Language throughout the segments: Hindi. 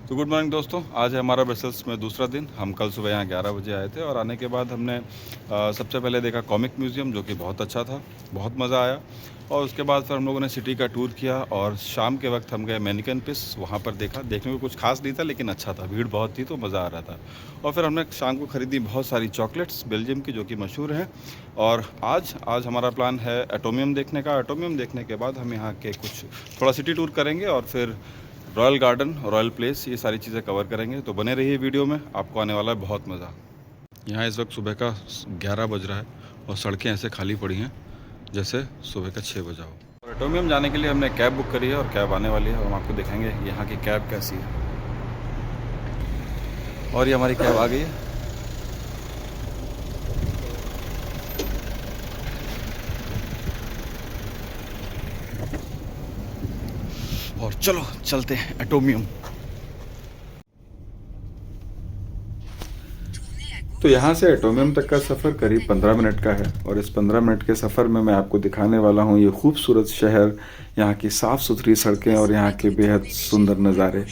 तो गुड मॉर्निंग दोस्तों, आज है हमारा ब्रसेल्स में दूसरा दिन। हम कल सुबह यहाँ 11 बजे आए थे और आने के बाद हमने सबसे पहले देखा कॉमिक म्यूज़ियम, जो कि बहुत अच्छा था, बहुत मज़ा आया। और उसके बाद फिर हम लोगों ने सिटी का टूर किया और शाम के वक्त हम गए मैनिकन पिस, वहाँ पर देखा। देखने में कुछ खास नहीं था लेकिन अच्छा था, भीड़ बहुत थी तो मज़ा आ रहा था। और फिर हमने शाम को ख़रीदी बहुत सारी चॉकलेट्स बेल्जियम की, जो कि मशहूर हैं। और आज हमारा प्लान है एटोमियम देखने का। एटोमियम देखने के बाद हम यहाँ के कुछ थोड़ा सिटी टूर करेंगे और फिर रॉयल गार्डन, रॉयल प्लेस, ये सारी चीज़ें कवर करेंगे। तो बने रहिए वीडियो में, आपको आने वाला है बहुत मज़ा। यहाँ इस वक्त सुबह का 11 बज रहा है और सड़कें ऐसे खाली पड़ी हैं जैसे सुबह का 6 बजा हो। और एटोमियम जाने के लिए हमने कैब बुक करी है और कैब आने वाली है और हम आपको दिखाएंगे यहाँ की कैब कैसी है। और ये हमारी कैब आ गई है। और चलो चलते हैं एटोमियम। तो यहाँ से एटोमियम तक का सफ़र करीब 15 मिनट का है और इस 15 मिनट के सफ़र में मैं आपको दिखाने वाला हूँ ये खूबसूरत शहर, यहाँ की साफ़ सुथरी सड़कें और यहाँ के बेहद सुंदर नज़ारे।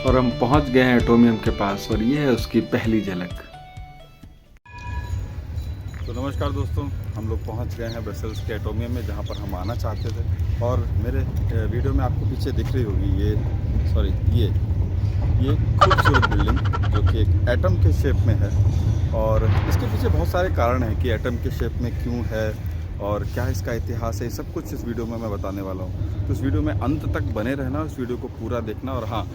और हम पहुंच गए हैं एटोमियम के पास और ये है उसकी पहली झलक। तो नमस्कार दोस्तों, हम लोग पहुंच गए हैं ब्रसेल्स के एटोमियम में, जहां पर हम आना चाहते थे। और मेरे वीडियो में आपको पीछे दिख रही होगी ये खूबसूरत बिल्डिंग, जो कि एक एटम के शेप में है। और इसके पीछे बहुत सारे कारण हैं कि एटम के शेप में क्यों है और क्या इसका इतिहास है। सब कुछ इस वीडियो में मैं बताने वाला हूँ। तो इस वीडियो में अंत तक बने रहना, इस वीडियो को पूरा देखना। और हाँ,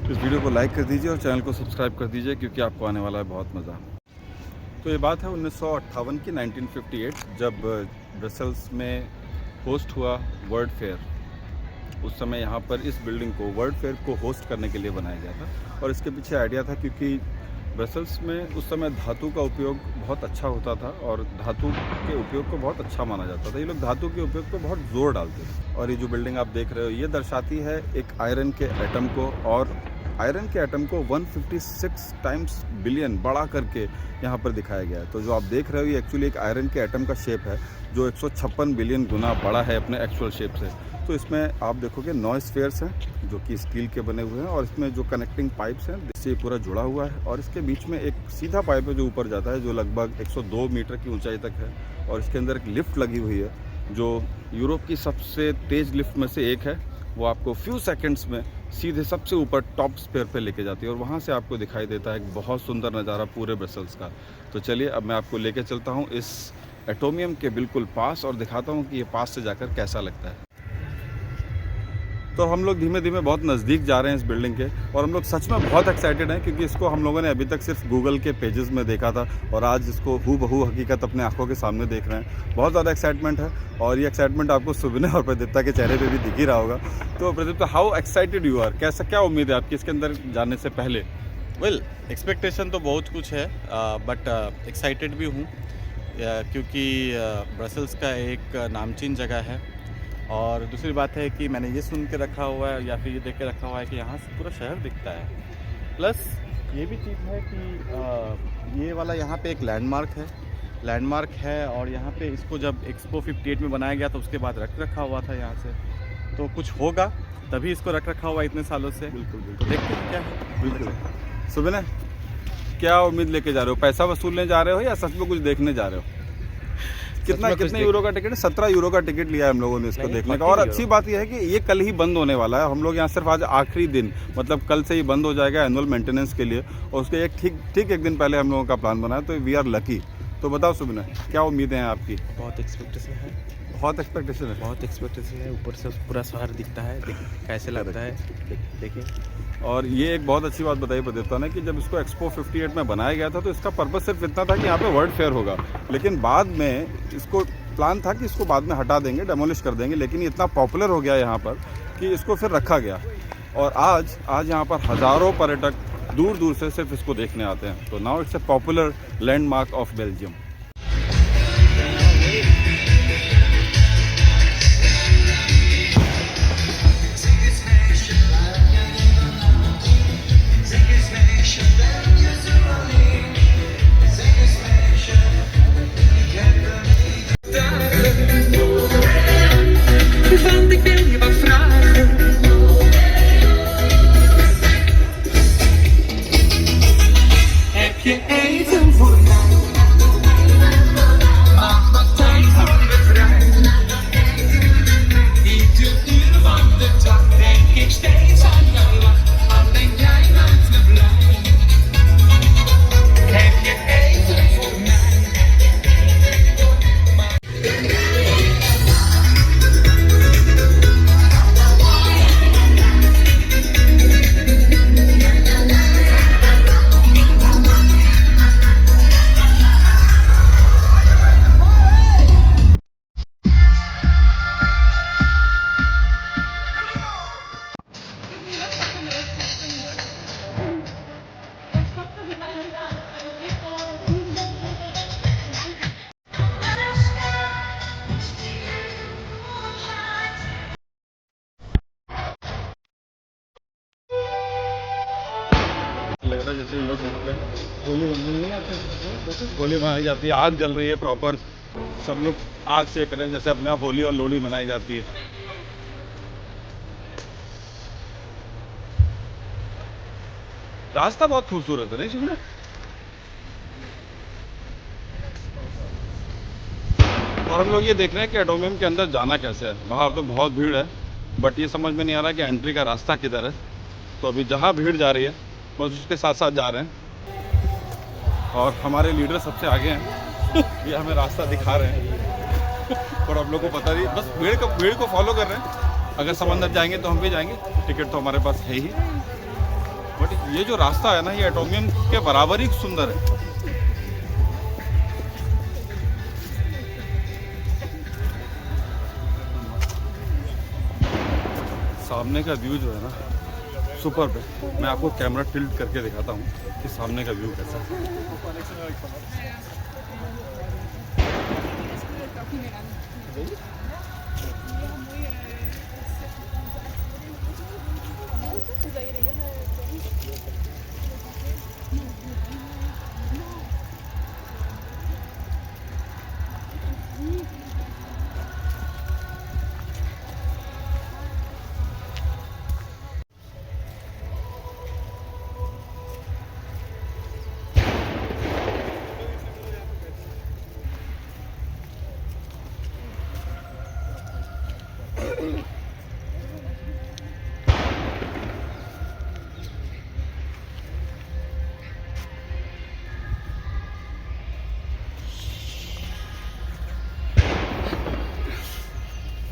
इस वीडियो को लाइक कर दीजिए और चैनल को सब्सक्राइब कर दीजिए, क्योंकि आपको आने वाला है बहुत मज़ा। तो ये बात है 1958 की, 1958, जब ब्रसेल्स में होस्ट हुआ वर्ल्ड फेयर। उस समय यहाँ पर इस बिल्डिंग को वर्ल्ड फेयर को होस्ट करने के लिए बनाया गया था। और इसके पीछे आइडिया था क्योंकि ब्रसेल्स में उस समय धातु का उपयोग बहुत अच्छा होता था और धातु के उपयोग को बहुत अच्छा माना जाता था। ये लोग धातु के उपयोग पर बहुत जोर डालते थे। और ये जो बिल्डिंग आप देख रहे हो, ये दर्शाती है एक आयरन के एटम को। और आयरन के एटम को 156 टाइम्स बिलियन बढ़ा करके यहाँ पर दिखाया गया है। तो जो आप देख रहे हो, ये एक्चुअली एक आयरन के एटम का शेप है, जो 156 बिलियन गुना बड़ा है अपने एक्चुअल शेप से। तो इसमें आप देखोगे 9 स्फीयर्स हैं, जो कि स्टील के बने हुए हैं। और इसमें जो कनेक्टिंग पाइप्स हैं, इससे पूरा जुड़ा हुआ है। और इसके बीच में एक सीधा पाइप है जो ऊपर जाता है, जो लगभग 102 मीटर की ऊंचाई तक है। और इसके अंदर एक लिफ्ट लगी हुई है, जो यूरोप की सबसे तेज़ लिफ्ट में से एक है। वो आपको फ्यू सेकंड्स में सीधे सबसे ऊपर टॉप स्पेयर पे लेके जाती है और वहाँ से आपको दिखाई देता है एक बहुत सुंदर नज़ारा पूरे ब्रसेल्स का। तो चलिए अब मैं आपको लेके चलता हूँ इस एटोमियम के बिल्कुल पास और दिखाता हूँ कि ये पास से जाकर कैसा लगता है। तो हम लोग धीमे धीमे बहुत नज़दीक जा रहे हैं इस बिल्डिंग के, और हम लोग सच में बहुत एक्साइटेड हैं, क्योंकि इसको हम लोगों ने अभी तक सिर्फ गूगल के पेजेस में देखा था और आज इसको हूबहू हकीकत अपने आंखों के सामने देख रहे हैं। बहुत ज़्यादा एक्साइटमेंट है और ये एक्साइटमेंट आपको सुबह और प्रदीप्ता के चेहरे पे भी दिख ही रहा होगा। तो Pradipta, how excited you are? क्या उम्मीद है आपकी इसके अंदर जाने से पहले? वेल, एक्सपेक्टेशन तो बहुत कुछ है, बट एक्साइटेड भी हूँ, क्योंकि ब्रसेल्स का एक नामचीन जगह है और दूसरी बात है कि मैंने ये सुन के रखा हुआ है या फिर ये देख के रखा हुआ है कि यहाँ से पूरा शहर दिखता है। प्लस ये भी चीज़ है कि ये वाला यहाँ पे एक लैंडमार्क है और यहाँ पे इसको जब एक्सपो 58 में बनाया गया तो उसके बाद रख रखा हुआ था यहाँ से, तो कुछ होगा तभी इसको रख रखा हुआ इतने सालों से। बिल्कुल तो बिल्कुल देखते हैं क्या है। बिल्कुल। सुबह क्या उम्मीद लेके जा रहे हो? पैसा वसूलने जा रहे हो या सच में कुछ देखने जा रहे हो? कितने यूरो का टिकट? 17 यूरो का टिकट लिया है हम लोगों ने इसको देखने का। और अच्छी बात यह है कि ये कल ही बंद होने वाला है। हम लोग यहाँ सिर्फ आज आखिरी दिन, मतलब कल से ही बंद हो जाएगा एनुअल मेंटेनेंस के लिए, और उसके एक दिन पहले हम लोगों का प्लान बना है, तो वी आर लकी। तो बताओ सुबह क्या उम्मीदें हैं आपकी? बहुत एक्सपेक्टेशन है, बहुत एक्सपेक्टेशन है। ऊपर से पूरा शहर दिखता है, कैसे लगता है देखिए। और ये एक बहुत अच्छी बात बताई प्रदीप्ता ने कि जब इसको एक्सपो 58 में बनाया गया था तो इसका पर्पस सिर्फ इतना था कि यहाँ पे वर्ल्ड फेयर होगा, लेकिन बाद में इसको प्लान था कि इसको बाद में हटा देंगे, डेमोलिश कर देंगे, लेकिन ये इतना पॉपुलर हो गया यहाँ पर कि इसको फिर रखा गया। और आज यहाँ पर हज़ारों पर्यटक दूर दूर से सिर्फ इसको देखने आते हैं। तो now it's a popular landmark of Belgium. लग रहा है जैसे लोग होली मनाई जाती है, आग जल रही है प्रॉपर, सब लोग आग सेक रहे हैं जैसे अपने आप होली और लोहड़ी मनाई जाती है। रास्ता बहुत खूबसूरत है नहीं शिवना? और हम लोग ये देख रहे हैं कि एटोमियम के अंदर जाना कैसे है। वहाँ तो बहुत भीड़ है, बट ये समझ में नहीं आ रहा कि एंट्री का रास्ता किधर है। तो अभी जहाँ भीड़ जा रही है बस उसके साथ साथ जा रहे हैं, और हमारे लीडर सबसे आगे हैं। ये हमें रास्ता दिखा रहे हैं और हम लोग को पता नहीं, बस भीड़ को फॉलो कर रहे हैं। अगर समंदर जाएंगे तो हम भी जाएंगे, टिकट तो हमारे पास है ही। बट ये जो रास्ता है ना, ये एटोमियम के बराबर ही सुंदर है। सामने का व्यू जो है ना, सुपर है। मैं आपको कैमरा टिल्ट करके दिखाता हूँ कि सामने का व्यू कैसा है।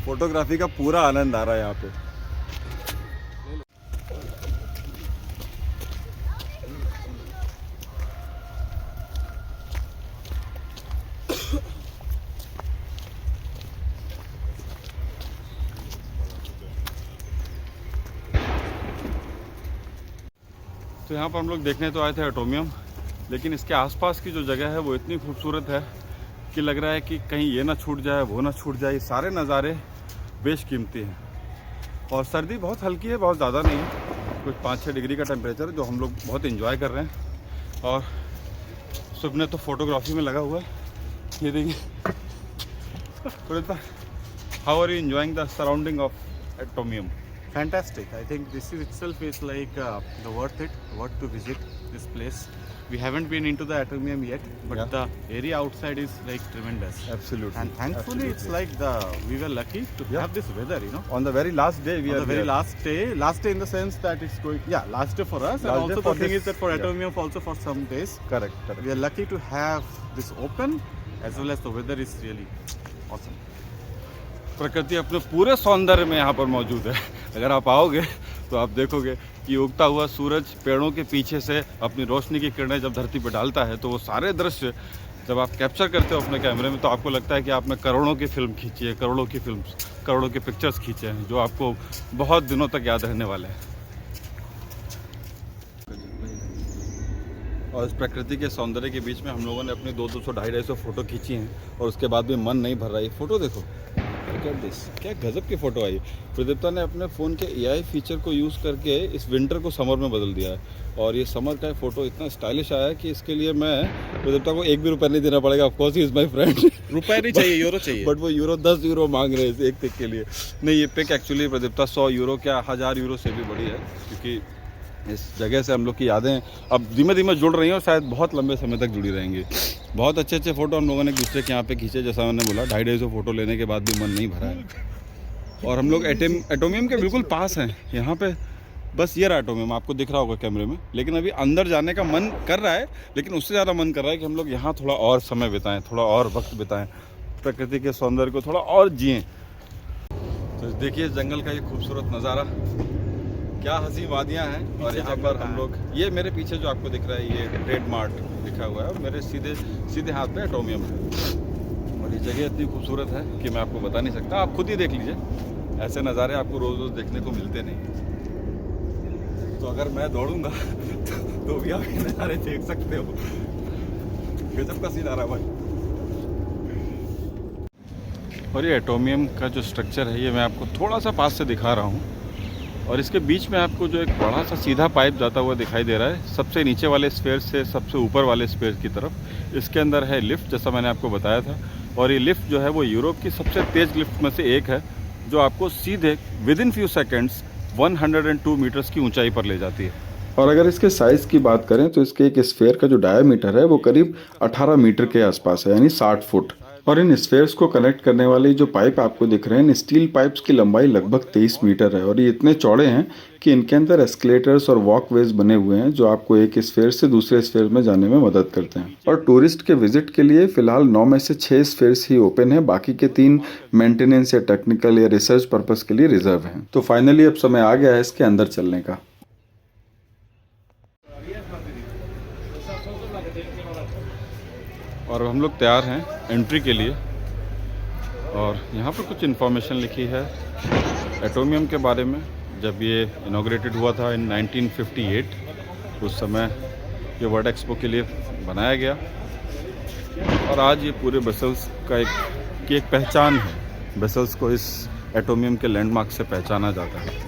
फोटोग्राफी का पूरा आनंद आ रहा है यहाँ पे। तो यहाँ पर हम लोग देखने तो आए थे एटोमियम, लेकिन इसके आसपास की जो जगह है वो इतनी खूबसूरत है कि लग रहा है कि कहीं ये ना छूट जाए, वो ना छूट जाए। सारे नज़ारे बेशकीमती हैं। और सर्दी बहुत हल्की है, बहुत ज़्यादा नहीं है, कुछ 5-6 डिग्री का टेम्परेचर है जो हम लोग बहुत एंजॉय कर रहे हैं। और सुबह तो फोटोग्राफी में लगा हुआ है, ये देखिए। How are you enjoying the surrounding of Atomium? Fantastic. I think this is itself is like the worth to visit this place. We haven't been into the Atomium yet, but Yeah. the area outside is like tremendous. Absolutely. And thankfully, it's like we were lucky to Yeah. have this weather, you know. On the very last day we On are the very here. last day in the sense that it's going, last day for us, and Last day also for the thing this, is that for yeah. Atomium also for some days, Correct. we are lucky to have this open, as well as the weather is really awesome. प्रकृति अपने पूरे सौंदर्य में यहाँ पर मौजूद है। अगर आप आओगे तो आप देखोगे कि उगता हुआ सूरज पेड़ों के पीछे से अपनी रोशनी की किरणें जब धरती पर डालता है तो वो सारे दृश्य जब आप कैप्चर करते हो अपने कैमरे में तो आपको लगता है कि आपने करोड़ों की फिल्म खींची है, करोड़ों की पिक्चर्स खींचे हैं जो आपको बहुत दिनों तक याद रहने वाले हैं। और इस प्रकृति के सौंदर्य के बीच में हम लोगों ने अपनी 200, 250 फ़ोटो खींची हैं और उसके बाद भी मन नहीं भर रहा है। फ़ोटो देखो, क्या गजब की फ़ोटो आई। प्रदीप्ता ने अपने फ़ोन के AI फीचर को यूज़ करके इस विंटर को समर में बदल दिया है और ये समर का फ़ोटो इतना स्टाइलिश आया है कि इसके लिए मैं प्रदीप्ता को 1 भी रुपया नहीं देना पड़ेगा। Of course he is my friend. रुपए नहीं चाहिए, यूरो चाहिए। बट वो यूरो 10 यूरो मांग रहे हैं एक पिक के लिए। नहीं, ये पिक एक्चुअली प्रदीप्ता 100 यूरो क्या 1000 यूरो से भी बड़ी है, क्योंकि इस जगह से हम लोग की यादें अब धीमे धीमे जुड़ रही हैं और शायद बहुत लंबे समय तक जुड़ी रहेंगी। बहुत अच्छे अच्छे फ़ोटो हम लोगों ने एक दूसरे के यहाँ पे खींचे, जैसा मैंने बोला 250 फ़ोटो लेने के बाद भी मन नहीं भरा है। और हम लोग एटोमियम के बिल्कुल पास हैं यहाँ पे। बस ये रहा एटोमियम, आपको दिख रहा होगा कैमरे में। लेकिन अभी अंदर जाने का मन कर रहा है, लेकिन उससे ज़्यादा मन कर रहा है कि हम लोग यहाँ थोड़ा और समय बिताएँ, थोड़ा और वक्त बिताएँ, प्रकृति के सौंदर्य को थोड़ा और जिएँ। तो देखिए जंगल का ये खूबसूरत नज़ारा, क्या हंसी वादियाँ हैं। और यहाँ पर हम लोग, ये मेरे पीछे जो आपको दिख रहा है ये ट्रेड मार्ट लिखा हुआ है और मेरे सीधे हाथ पे एटोमियम है। और ये जगह इतनी खूबसूरत है कि मैं आपको बता नहीं सकता, आप खुद ही देख लीजिए। ऐसे नज़ारे आपको रोज़ रोज़ देखने को मिलते नहीं। तो अगर मैं दौड़ूंगा तो भी आप ये नज़ारे देख सकते हो। गजब का सीन आ रहा है भाई। और ये एटोमियम का जो स्ट्रक्चर है ये मैं आपको थोड़ा सा पास से दिखा रहा हूँ। और इसके बीच में आपको जो एक बड़ा सा सीधा पाइप जाता हुआ दिखाई दे रहा है सबसे नीचे वाले स्पेयर से सबसे ऊपर वाले स्पेयर की तरफ। इसके अंदर है लिफ्ट, जैसा मैंने आपको बताया था। और ये लिफ्ट जो है वो यूरोप की सबसे तेज़ लिफ्ट में से एक है, जो आपको सीधे within few seconds 102 metres की ऊंचाई पर ले जाती है। और अगर इसके साइज़ की बात करें तो इसके एक स्फेयर का जो डायमीटर है वो करीब 18 मीटर के आसपास है, यानी 60 फुट। और इन स्फेयर्स को कनेक्ट करने वाले जो पाइप आपको दिख रहे हैं, इन स्टील पाइप्स की लंबाई लगभग 23 मीटर है और ये इतने चौड़े हैं कि इनके अंदर एस्केलेटर्स और वॉकवेज बने हुए हैं जो आपको एक स्फेयर से दूसरे स्फेयर में जाने में मदद करते हैं। और टूरिस्ट के विजिट के लिए फिलहाल 9 में से 6 स्फेयर्स ही ओपन है, बाकी के 3 मेंटेनेंस या टेक्निकल या रिसर्च पर्पस के लिए रिजर्व हैं। तो फाइनली अब समय आ गया है इसके अंदर चलने का। और हम लोग तैयार हैं एंट्री के लिए। और यहाँ पर कुछ इन्फॉर्मेशन लिखी है एटोमियम के बारे में। जब ये इनॉग्रेटेड हुआ था इन 1958, उस समय ये वर्ल्ड एक्सपो के लिए बनाया गया। और आज ये पूरे ब्रसेल्स का एक पहचान है। ब्रसेल्स को इस एटोमियम के लैंडमार्क से पहचाना जाता है।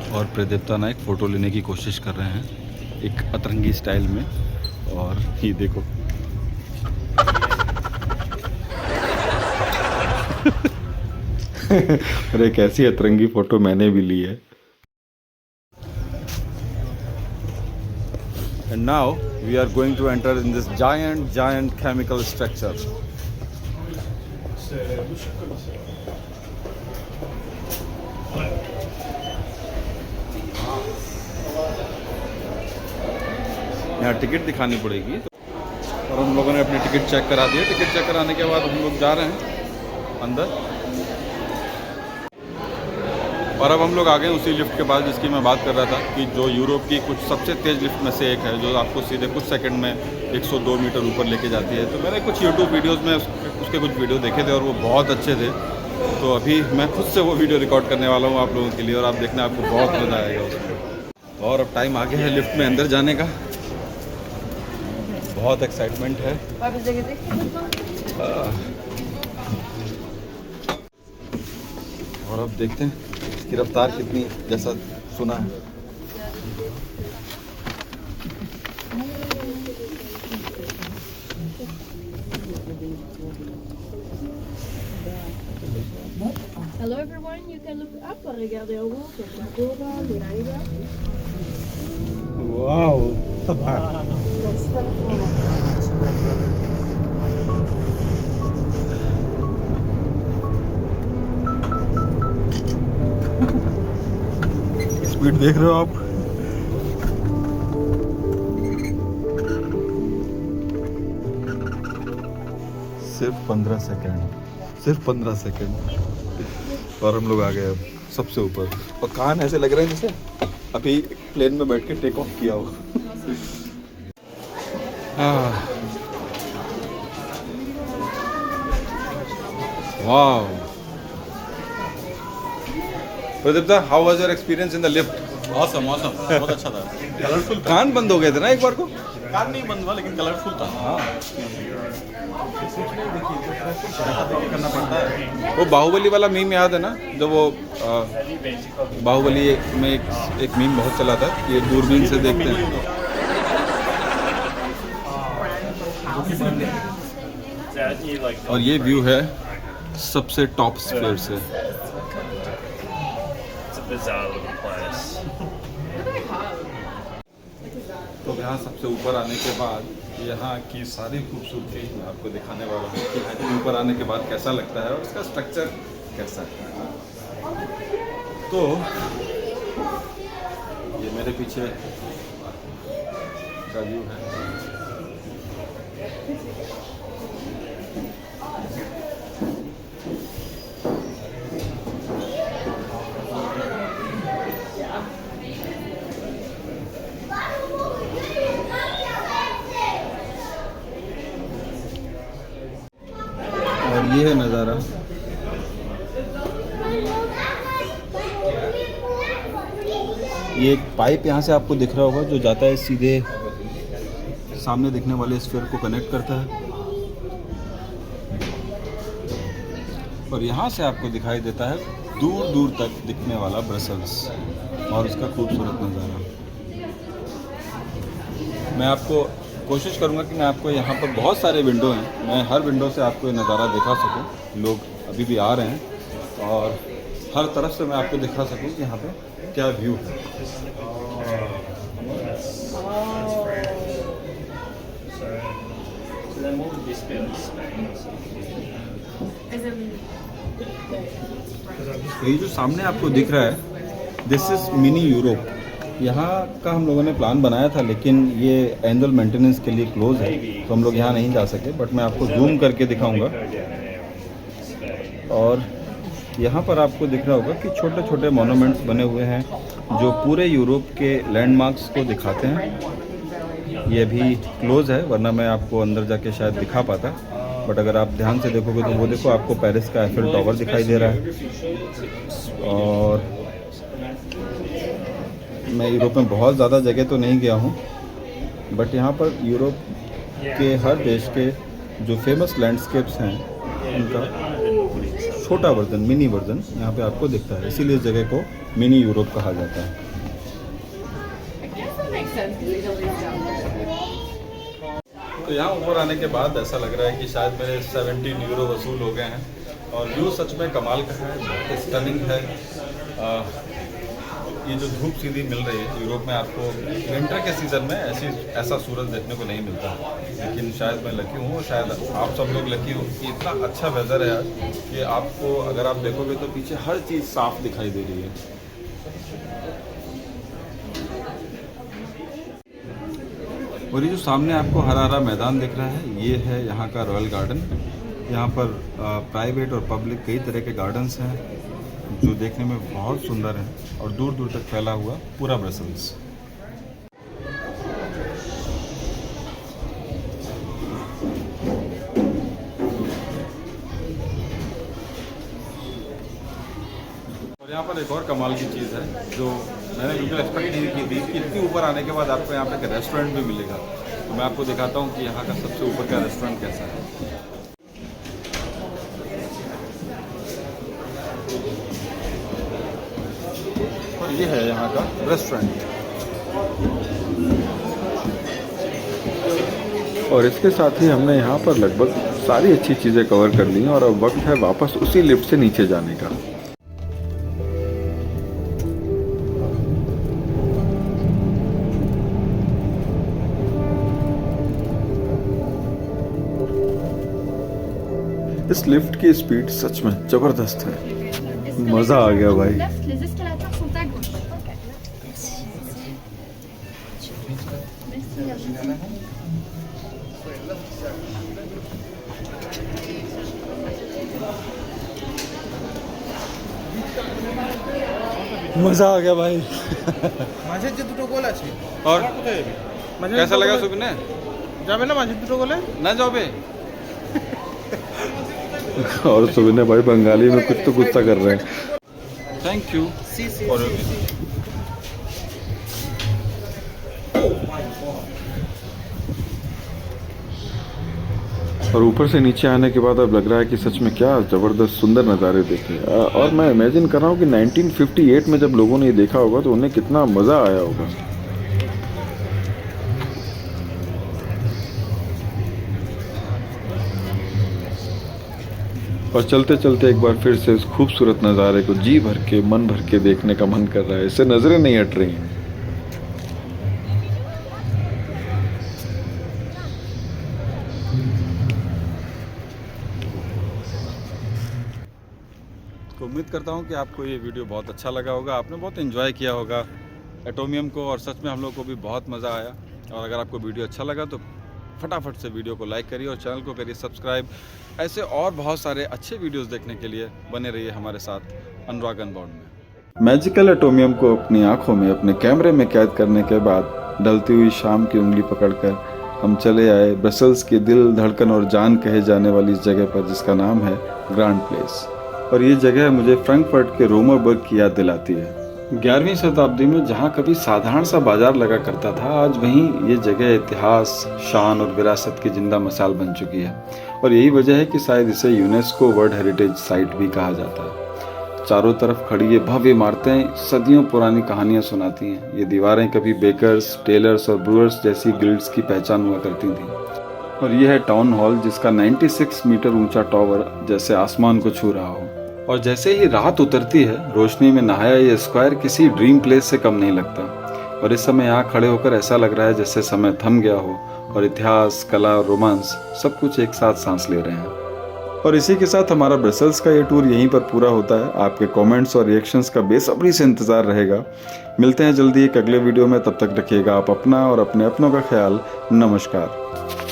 और प्रदीप्ता नायक फ़ोटो लेने की कोशिश कर रहे हैं एक अतरंगी स्टाइल में। और ये देखो और एक ऐसी अतरंगी फ़ोटो मैंने भी ली है। And now we are going to enter in this giant chemical structure. यहाँ टिकट दिखानी पड़ेगी। और हम लोगों ने अपनी टिकट चेक करा दी है। टिकट चेक कराने के बाद हम लोग जा रहे हैं अंदर। और अब हम लोग आ गए उसी लिफ्ट के पास जिसकी मैं बात कर रहा था, कि जो यूरोप की कुछ सबसे तेज़ लिफ्ट में से एक है, जो आपको सीधे कुछ सेकंड में 102 मीटर ऊपर लेके जाती है। तो मैंने कुछ यूट्यूब वीडियोस में उसके कुछ वीडियो देखे थे और वो बहुत अच्छे थे। तो अभी मैं खुद से वो वीडियो रिकॉर्ड करने वाला हूँ आप लोगों के लिए, और आप देखना आपको बहुत मज़ा आएगा उसमें। और अब टाइम आ गया है लिफ्ट में अंदर जाने का, बहुत एक्साइटमेंट है। और अब देखते हैं इसकी रफ्तार कितनी, जैसा सुना है। Hello everyone, you can look up or regardez en haut, sur la courbe, mirada. Wow speed देख रहे हो आप? सिर्फ 15 सेकंड, सिर्फ 15 सेकंड और हम लोग आ गए अब सबसे ऊपर। और कान ऐसे लग रहे हैं जैसे अभी प्लेन में बैठ के टेक ऑफ किया हो। वाह Pradipta, how was your experience in the lift? Awesome awesome, बहुत अच्छा था। कलरफुल था। कान बंद हो गए थे ना एक बार को? कार नहीं बंद हुआ लेकिन कलरफुल था। हाँ, करना पड़ता है। वो बाहुबली वाला मीम याद है ना, जब वो बाहुबली में एक मीम बहुत चला था, ये दूरबीन से देखते हैं। और ये व्यू है सबसे टॉप स्फीयर से। तो यहाँ सबसे ऊपर आने के बाद यहाँ की सारी खूबसूरती मैं आपको दिखाने वाला हूँ कि यहाँ के ऊपर आने के बाद कैसा लगता है और इसका स्ट्रक्चर कैसा है। तो ये मेरे पीछे का व्यू है। और ये है नज़ारा। ये एक पाइप यहाँ से आपको दिख रहा होगा जो जाता है सीधे सामने दिखने वाले स्फीयर को कनेक्ट करता है, और यहाँ से आपको दिखाई देता है दूर दूर तक दिखने वाला ब्रसल्स और उसका खूबसूरत नज़ारा। मैं आपको कोशिश करूँगा कि मैं आपको यहाँ पर बहुत सारे विंडो हैं, मैं हर विंडो से आपको ये नज़ारा दिखा सकूँ। लोग अभी भी आ रहे हैं और हर तरफ से मैं आपको दिखा सकूँ कि यहाँ पे क्या व्यू है। ये जो सामने आपको दिख रहा है, दिस इज़ मिनी यूरोप। यहाँ का हम लोगों ने प्लान बनाया था लेकिन ये एनुअल मेंटेनेंस के लिए क्लोज है, तो हम लोग यहाँ नहीं जा सके, बट मैं आपको जूम करके दिखाऊंगा। और यहाँ पर आपको दिख रहा होगा कि छोटे छोटे मोनूमेंट्स बने हुए हैं जो पूरे यूरोप के लैंडमार्क्स को दिखाते हैं। ये भी क्लोज है, वरना मैं आपको अंदर जाके शायद दिखा पाता, बट अगर आप ध्यान से देखोगे तो वो देखो आपको पेरिस का एफिल टावर दिखाई दे रहा है। और मैं यूरोप में बहुत ज़्यादा जगह तो नहीं गया हूँ, बट यहाँ पर यूरोप के हर देश के जो फेमस लैंडस्केप्स हैं उनका छोटा वर्जन, मिनी वर्जन यहाँ पे आपको दिखता है, इसीलिए इस जगह को मिनी यूरोप कहा जाता है। तो यहाँ ऊपर आने के बाद ऐसा लग रहा है कि शायद मेरे 17 यूरो वसूल हो गए हैं। और व्यू सच में कमाल का है, बहुत स्टनिंग है। ये जो धूप सीधी मिल रही है यूरोप में, आपको विंटर के सीज़न में ऐसा सूरज देखने को नहीं मिलता, लेकिन शायद मैं लकी हूँ, शायद आप सब लोग लकी हो कि इतना अच्छा वेदर है आज कि आपको अगर आप देखोगे तो पीछे हर चीज़ साफ दिखाई दे रही है। और ये जो सामने आपको हरा हरा मैदान दिख रहा है, ये है यहाँ का रॉयल गार्डन। यहाँ पर प्राइवेट और पब्लिक कई तरह के गार्डन्स हैं जो देखने में बहुत सुंदर है और दूर दूर तक फैला हुआ पूरा ब्रसल्स। पे एक और कमाल की चीज़ है जो मैंने बिल्कुल एक्सपेक्ट नहीं की थी कि इतनी ऊपर आने के बाद आपको यहाँ पे एक रेस्टोरेंट भी मिलेगा। तो मैं आपको दिखाता हूँ कि यहाँ का सबसे ऊपर का रेस्टोरेंट कैसा है। और ये है यहाँ का रेस्टोरेंट। और इसके साथ ही हमने यहाँ पर लगभग सारी अच्छी चीज़ें कवर कर ली हैं और अब वक्त है वापस उसी लिफ्ट से नीचे जाने का। इस लिफ्ट की स्पीड सच में जबरदस्त है, मज़ा आ गया भाई। Les escalators sont à gauche. Merci. मज़ा आ गया भाई। মাঝে যে দুটো গোল আছে और কোথায় যাবে মাঝে कैसा लगा सुबह? যাবে না মাঝে দুটো গোলে ना जाओ बे। और सुविनय भाई बंगाली में कुछ तो गुस्सा कर रहे हैं। Thank you. और और ऊपर से नीचे आने के बाद अब लग रहा है कि सच में क्या ज़बरदस्त सुंदर नज़ारे देखे। और मैं इमेजिन कर रहा हूँ कि 1958 में जब लोगों ने ये देखा होगा तो उन्हें कितना मज़ा आया होगा। और चलते चलते एक बार फिर से इस खूबसूरत नज़ारे को जी भर के मन भर के देखने का मन कर रहा है, इससे नज़रें नहीं हट रही हैं। तो उम्मीद करता हूँ कि आपको ये वीडियो बहुत अच्छा लगा होगा, आपने बहुत एंजॉय किया होगा एटोमियम को, और सच में हम लोग को भी बहुत मज़ा आया। और अगर आपको वीडियो अच्छा लगा तो फटाफट से वीडियो को लाइक करिए और चैनल को करिए सब्सक्राइब। ऐसे और बहुत सारे अच्छे वीडियोस देखने के लिए बने रहिए हमारे साथ अनुराग अनबाउंड में। मैजिकल एटोमियम को अपनी आंखों में अपने कैमरे में कैद करने के बाद ढलती हुई शाम की उंगली पकड़कर हम चले आए ब्रसेल्स की दिल धड़कन और जान कहे जाने वाली इस जगह पर, जिसका नाम है ग्रांड प्लेस। और ये जगह मुझे फ्रैंकफर्ट के रोमरबर्ग की याद दिलाती है। 11वीं शताब्दी में जहाँ कभी साधारण सा बाजार लगा करता था, आज वहीं ये जगह इतिहास, शान और विरासत की जिंदा मिसाल बन चुकी है। और यही वजह है कि शायद इसे यूनेस्को वर्ल्ड हेरिटेज साइट भी कहा जाता है। चारों तरफ खड़ी ये भव्य इमारतें सदियों पुरानी कहानियां सुनाती हैं। ये दीवारें कभी बेकर्स, टेलर्स और ब्रूअर्स जैसी गिल्ड्स की पहचान हुआ करती थी। और यह है टाउन हॉल, जिसका 96 मीटर ऊंचा टावर जैसे आसमान को छू रहा हो। और जैसे ही रात उतरती है, रोशनी में नहाया ये स्क्वायर किसी ड्रीम प्लेस से कम नहीं लगता। और इस समय यहाँ खड़े होकर ऐसा लग रहा है जैसे समय थम गया हो और इतिहास, कला और रोमांस सब कुछ एक साथ सांस ले रहे हैं। और इसी के साथ हमारा ब्रसेल्स का ये टूर यहीं पर पूरा होता है। आपके कमेंट्स और रिएक्शंस का बेसब्री से इंतज़ार रहेगा। मिलते हैं जल्दी एक अगले वीडियो में, तब तक रखिएगा आप अपना और अपने अपनों का ख्याल। नमस्कार।